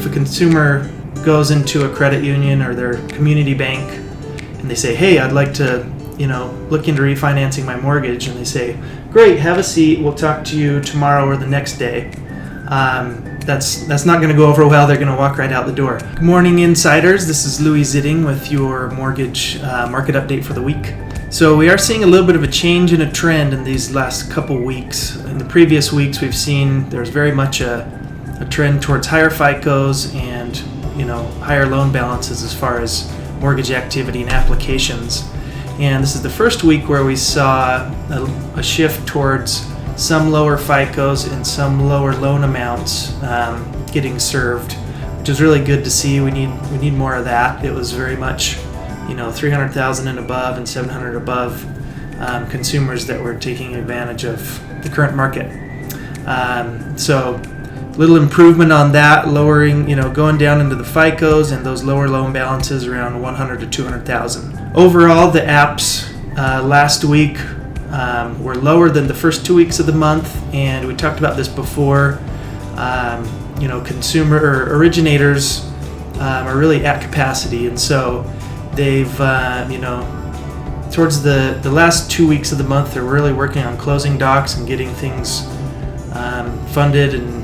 if a consumer goes into a credit union or their community bank and they say, hey, I'd like to, look into refinancing my mortgage, and they say, great, have a seat, we'll talk to you tomorrow or the next day. That's not going to go over well. They're going to walk right out the door. Good morning, insiders. This is Louis Zitting with your mortgage market update for the week. So we are seeing a little bit of a change in a trend in these last couple weeks. In the previous weeks, we've seen there's very much a trend towards higher FICOs and higher loan balances as far as mortgage activity and applications. And this is the first week where we saw a shift towards some lower FICOs and some lower loan amounts getting served, which is really good to see. We need more of that. It was very much, 300,000 and above and 700 above consumers that were taking advantage of the current market. So little improvement on that, lowering, going down into the FICOs and those lower loan balances around 100 to 200,000. Overall, the apps last week were lower than the first 2 weeks of the month, and we talked about this before. Consumer or originators are really at capacity, and so they've, towards the last 2 weeks of the month, they're really working on closing docs and getting things funded and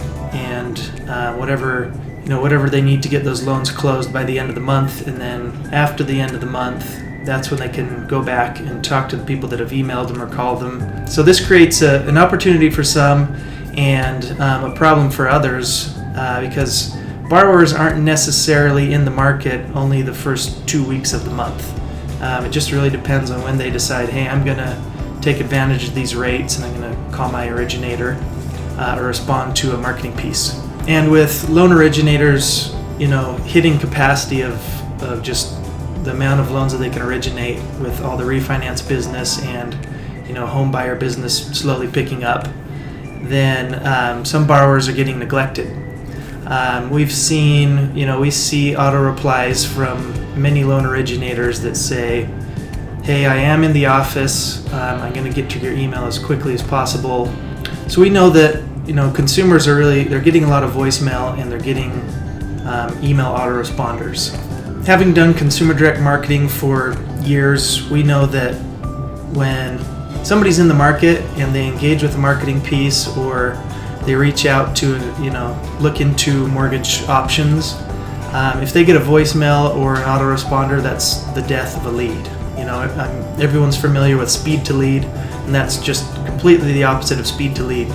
whatever they need to get those loans closed by the end of the month. And then after the end of the month, that's when they can go back and talk to the people that have emailed them or called them. So this creates an opportunity for some and a problem for others because borrowers aren't necessarily in the market only the first 2 weeks of the month. It just really depends on when they decide, hey, I'm going to take advantage of these rates and I'm going to call my originator or respond to a marketing piece. And with loan originators, hitting capacity of just the amount of loans that they can originate with all the refinance business and, home buyer business slowly picking up, then some borrowers are getting neglected. We've seen, we see auto replies from many loan originators that say, hey, I am in the office. I'm going to get to your email as quickly as possible. So we know that, consumers they're getting a lot of voicemail and they're getting email autoresponders. Having done consumer direct marketing for years, we know that when somebody's in the market and they engage with a marketing piece or they reach out to, look into mortgage options, if they get a voicemail or an autoresponder, that's the death of a lead. Everyone's familiar with speed to lead, and that's just completely the opposite of speed to lead.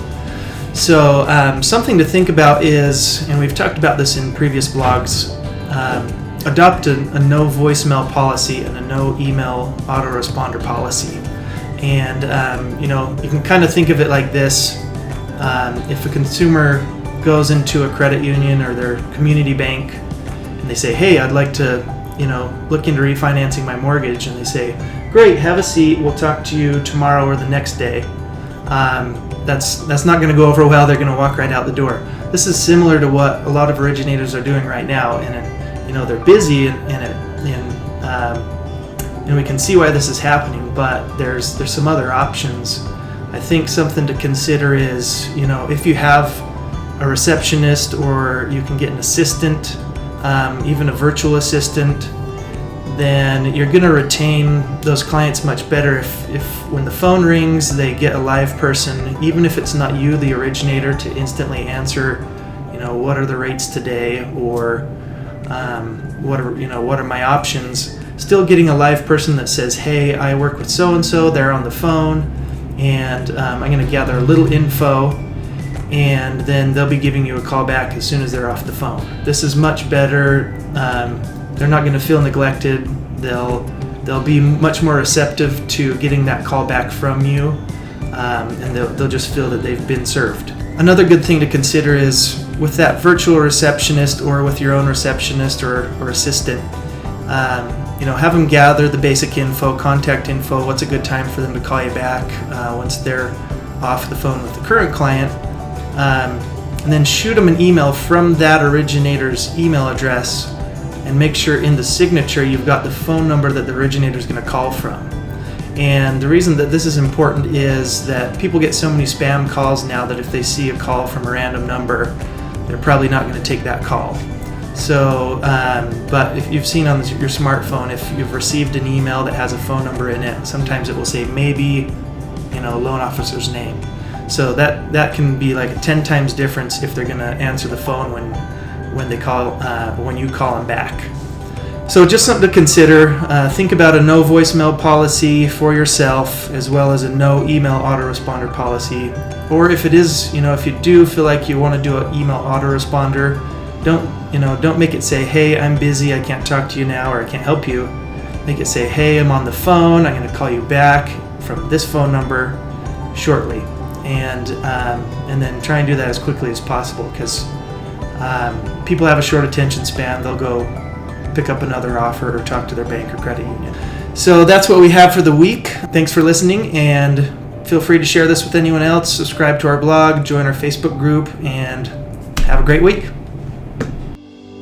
So something to think about is, and we've talked about this in previous blogs, adopt a no voicemail policy and a no email autoresponder policy. And you can kind of think of it like this. If a consumer goes into a credit union or their community bank and they say, hey, I'd like to look into refinancing my mortgage, and they say, great, have a seat, we'll talk to you tomorrow or the next day. That's not going to go over well. They're going to walk right out the door. This is similar to what a lot of originators are doing right now, and they're busy, and we can see why this is happening. But there's some other options. I think something to consider is, if you have a receptionist or you can get an assistant, even a virtual assistant, then you're going to retain those clients much better if when the phone rings, they get a live person, even if it's not you, the originator, to instantly answer, what are the rates today, or what are my options. Still getting a live person that says, hey, I work with so-and-so, they're on the phone, and I'm going to gather a little info, and then they'll be giving you a call back as soon as they're off the phone. This is much better. They're not going to feel neglected. They'll be much more receptive to getting that call back from you, and they'll just feel that they've been served. Another good thing to consider is with that virtual receptionist or with your own receptionist or assistant, have them gather the basic info, contact info, what's a good time for them to call you back once they're off the phone with the current client, and then shoot them an email from that originator's email address, and make sure in the signature you've got the phone number that the originator is going to call from. And the reason that this is important is that people get so many spam calls now that if they see a call from a random number, they're probably not going to take that call. So, but if you've seen on your smartphone, if you've received an email that has a phone number in it, sometimes it will say maybe, loan officer's name. So that can be like a 10 times difference if they're going to answer the phone when they call when you call them back. So just something to consider. Think about a no voicemail policy for yourself, as well as a no email autoresponder policy. Or if it is, if you do feel like you want to do an email autoresponder, don't make it say, hey, I'm busy, I can't talk to you now, or I can't help you. Make it say, hey, I'm on the phone, I'm going to call you back from this phone number shortly. And then try and do that as quickly as possible, because people have a short attention span. They'll go pick up another offer or talk to their bank or credit union. So that's what we have for the week. Thanks for listening, and feel free to share this with anyone else. Subscribe to our blog, join our Facebook group, and have a great week.